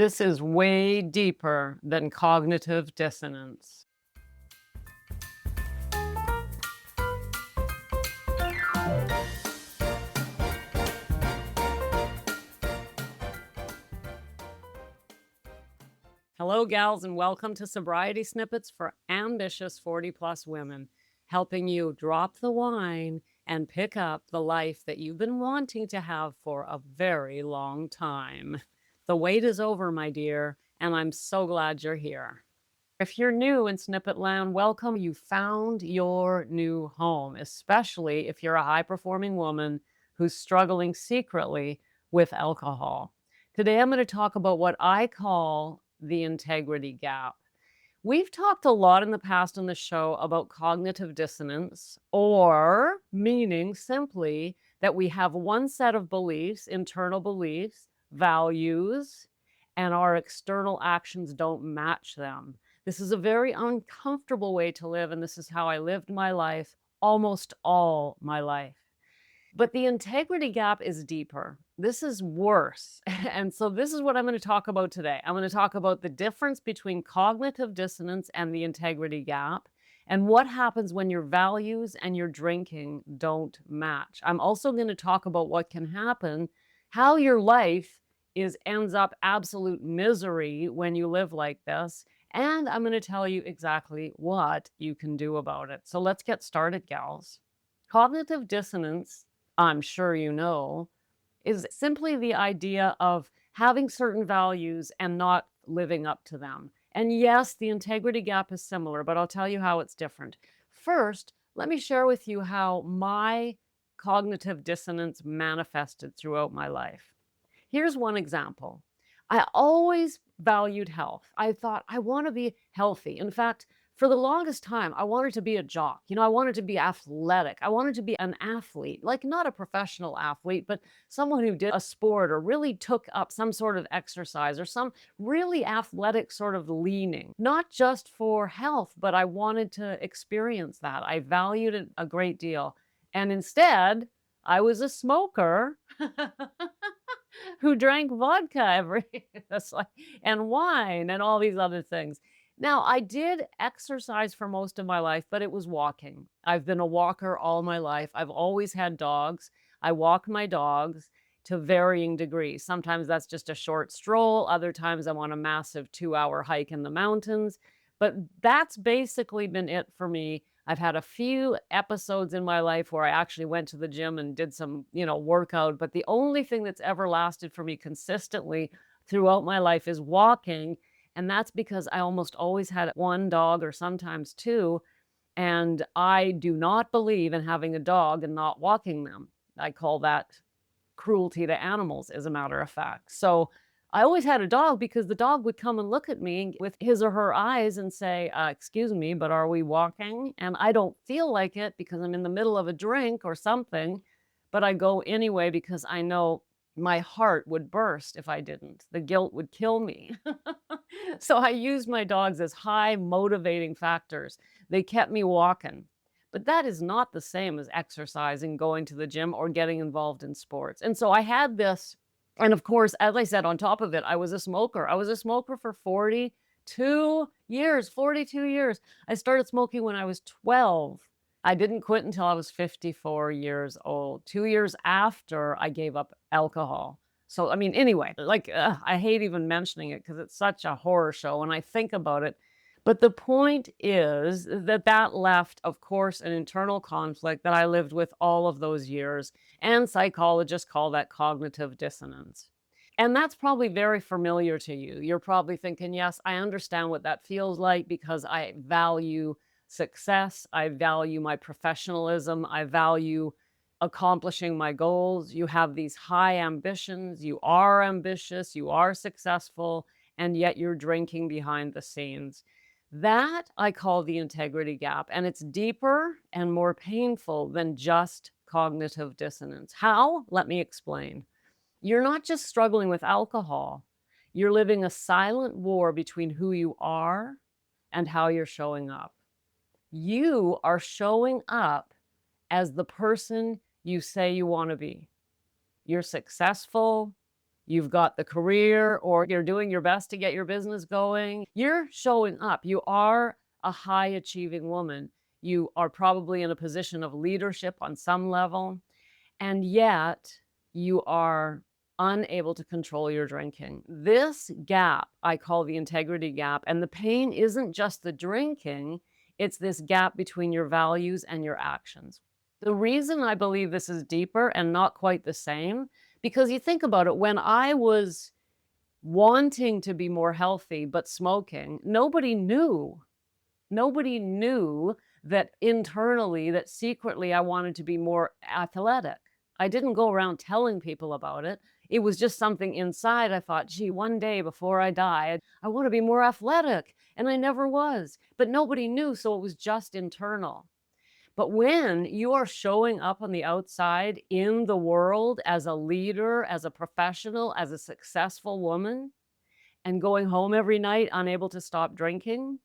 This is way deeper than cognitive dissonance. Hello, gals, and welcome to Sobriety Snippets for Ambitious 40-plus women, helping you drop the wine and pick up the life that you've been wanting to have for a very long time. The wait is over, my dear, and I'm so glad you're here. If you're new in Snippet Land, welcome. You found your new home, especially if you're a high-performing woman who's struggling secretly with alcohol. Today, I'm going to talk about what I call the integrity gap. We've talked a lot in the past on the show about cognitive dissonance, or meaning simply that we have one set of beliefs, internal beliefs, values, and our external actions don't match them. This is a very uncomfortable way to live, and this is how I lived my life almost all my life. But the integrity gap is deeper. This is worse. And so this is what I'm going to talk about today. I'm going to talk about the difference between cognitive dissonance and the integrity gap, and what happens when your values and your drinking don't match. I'm also going to talk about what can happen, how your life ends up absolute misery when you live like this, and I'm going to tell you exactly what you can do about it. So let's get started, gals. Cognitive dissonance, I'm sure you know, is simply the idea of having certain values and not living up to them. And yes, the integrity gap is similar, but I'll tell you how it's different. First, let me share with you how my cognitive dissonance manifested throughout my life. Here's one example. I always valued health. I thought, I want to be healthy. In fact, for the longest time, I wanted to be a jock. I wanted to be athletic. I wanted to be an athlete, like not a professional athlete, but someone who did a sport or really took up some sort of exercise or some really athletic sort of leaning, not just for health, but I wanted to experience that. I valued it a great deal. And instead, I was a smoker who drank vodka and wine and all these other things. Now, I did exercise for most of my life, but it was walking. I've been a walker all my life. I've always had dogs. I walk my dogs to varying degrees. Sometimes that's just a short stroll. Other times I'm on a massive 2-hour hike in the mountains. But that's basically been it for me. I've had a few episodes in my life where I actually went to the gym and did some, workout. But the only thing that's ever lasted for me consistently throughout my life is walking. And that's because I almost always had one dog or sometimes two. And I do not believe in having a dog and not walking them. I call that cruelty to animals, as a matter of fact. So I always had a dog because the dog would come and look at me with his or her eyes and say, excuse me, but are we walking? And I don't feel like it because I'm in the middle of a drink or something, but I go anyway because I know my heart would burst if I didn't. The guilt would kill me. So I used my dogs as high motivating factors. They kept me walking. But that is not the same as exercising, going to the gym, or getting involved in sports. And so I had this. And of course, as I said, on top of it, I was a smoker. I was a smoker for 42 years, 42 years. I started smoking when I was 12. I didn't quit until I was 54 years old, 2 years after I gave up alcohol. So, anyway, I hate even mentioning it because it's such a horror show when I think about it. But the point is that left, of course, an internal conflict that I lived with all of those years, and psychologists call that cognitive dissonance. And that's probably very familiar to you. You're probably thinking, yes, I understand what that feels like because I value success. I value my professionalism. I value accomplishing my goals. You have these high ambitions. You are ambitious. You are successful. And yet you're drinking behind the scenes. That I call the integrity gap, and it's deeper and more painful than just cognitive dissonance. How? Let me explain. You're not just struggling with alcohol. You're living a silent war between who you are and how you're showing up. You are showing up as the person you say you want to be. You're successful. you've got the career, or you're doing your best to get your business going. You're showing up. You are a high achieving woman. You are probably in a position of leadership on some level, and yet you are unable to control your drinking. This gap I call the integrity gap, and the pain isn't just the drinking, it's this gap between your values and your actions. The reason I believe this is deeper and not quite the same, because you think about it, when I was wanting to be more healthy but smoking, nobody knew. Nobody knew that internally, that secretly I wanted to be more athletic. I didn't go around telling people about it. It was just something inside. I thought, gee, one day before I die, I want to be more athletic. And I never was. But nobody knew, so it was just internal. But when you are showing up on the outside in the world as a leader, as a professional, as a successful woman, and going home every night unable to stop drinking,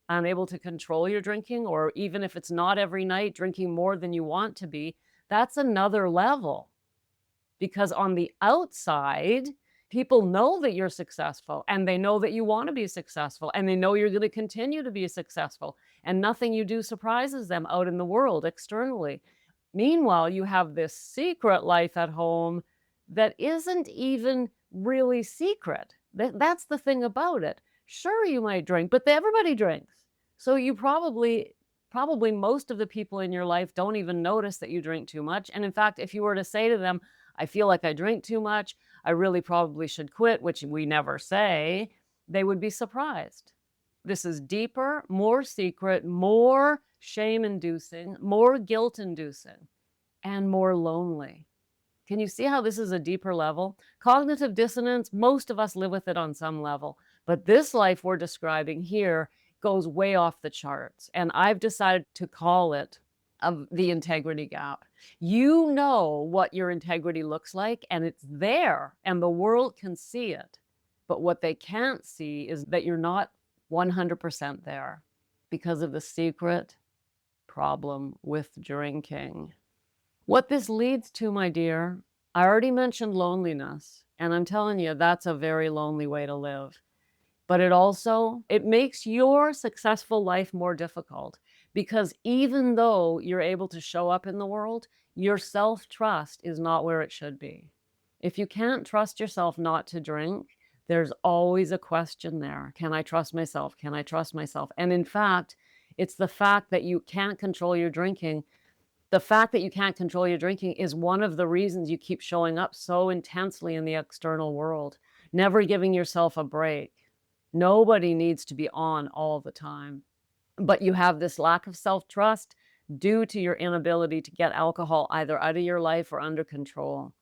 unable to control your drinking, or even if it's not every night, drinking more than you want to be, that's another level. Because on the outside, people know that you're successful and they know that you want to be successful and they know you're going to continue to be successful, and nothing you do surprises them out in the world externally. Meanwhile, you have this secret life at home that isn't even really secret. That's the thing about it. Sure, you might drink, but everybody drinks. So you probably most of the people in your life don't even notice that you drink too much. And in fact, if you were to say to them, I feel like I drink too much, I really probably should quit, which we never say, they would be surprised. This is deeper, more secret, more shame-inducing, more guilt-inducing, and more lonely. Can you see how this is a deeper level? Cognitive dissonance, most of us live with it on some level, but this life we're describing here goes way off the charts, and I've decided to call it the integrity gap. You know what your integrity looks like, and it's there, and the world can see it. But what they can't see is that you're not 100% there because of the secret problem with drinking. What this leads to, my dear, I already mentioned loneliness, and I'm telling you, that's a very lonely way to live. But it makes your successful life more difficult, because even though you're able to show up in the world, your self-trust is not where it should be. If you can't trust yourself not to drink, there's always a question there. Can I trust myself? Can I trust myself? And in fact, it's the fact that you can't control your drinking. The fact that you can't control your drinking is one of the reasons you keep showing up so intensely in the external world, never giving yourself a break. Nobody needs to be on all the time. But you have this lack of self-trust due to your inability to get alcohol either out of your life or under control.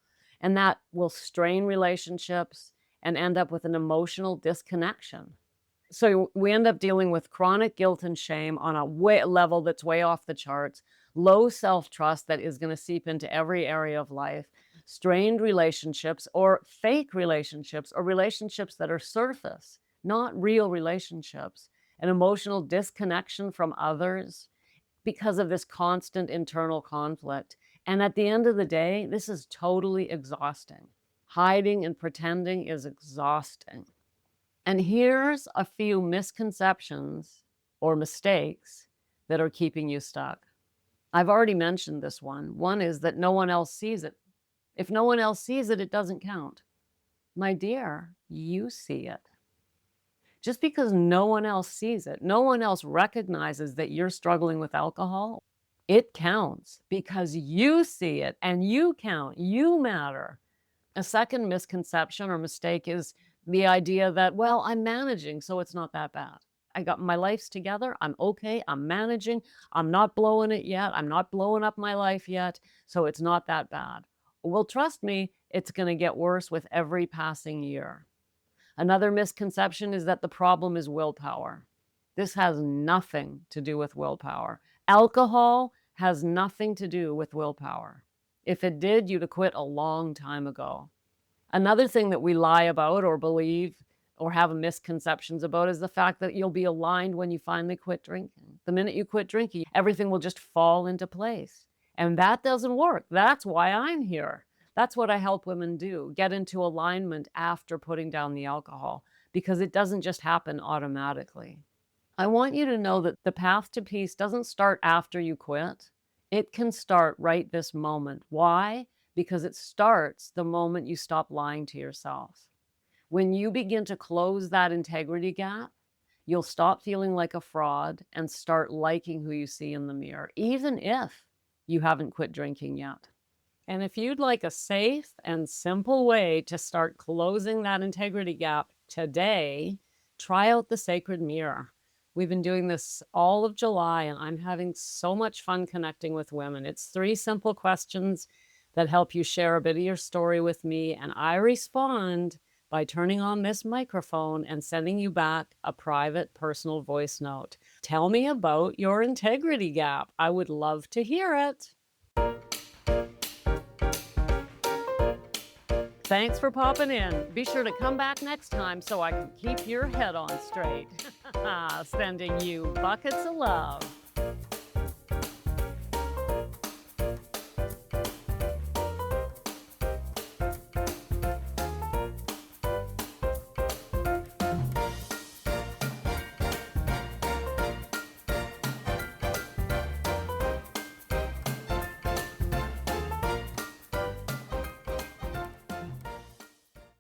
And that will strain relationships and end up with an emotional disconnection. So we end up dealing with chronic guilt and shame on a level that's way off the charts, low self-trust that is going to seep into every area of life, strained relationships or fake relationships or relationships that are surface, not real relationships, an emotional disconnection from others because of this constant internal conflict. And at the end of the day, this is totally exhausting. Hiding and pretending is exhausting. And here's a few misconceptions or mistakes that are keeping you stuck. I've already mentioned this one. One is that no one else sees it. If no one else sees it, it doesn't count. My dear, you see it. Just because no one else sees it, no one else recognizes that you're struggling with alcohol, it counts because you see it and you count, you matter. A second misconception or mistake is the idea that, well, I'm managing, so it's not that bad. I got my life's together, I'm okay, I'm managing, I'm not blowing it yet, I'm not blowing up my life yet, so it's not that bad. Well, trust me, it's going to get worse with every passing year. Another misconception is that the problem is willpower. This has nothing to do with willpower. Alcohol has nothing to do with willpower. If it did, you'd have quit a long time ago. Another thing that we lie about or believe or have misconceptions about is the fact that you'll be aligned when you finally quit drinking. The minute you quit drinking, everything will just fall into place. And that doesn't work. That's why I'm here. That's what I help women do, get into alignment after putting down the alcohol, because it doesn't just happen automatically. I want you to know that the path to peace doesn't start after you quit. It can start right this moment. Why? Because it starts the moment you stop lying to yourself. When you begin to close that integrity gap, you'll stop feeling like a fraud and start liking who you see in the mirror, even if you haven't quit drinking yet. And if you'd like a safe and simple way to start closing that integrity gap today, try out the sacred mirror. We've been doing this all of July, and I'm having so much fun connecting with women. It's 3 simple questions that help you share a bit of your story with me, and I respond by turning on this microphone and sending you back a private personal voice note. Tell me about your integrity gap. I would love to hear it. Thanks for popping in. Be sure to come back next time so I can keep your head on straight. Sending you buckets of love.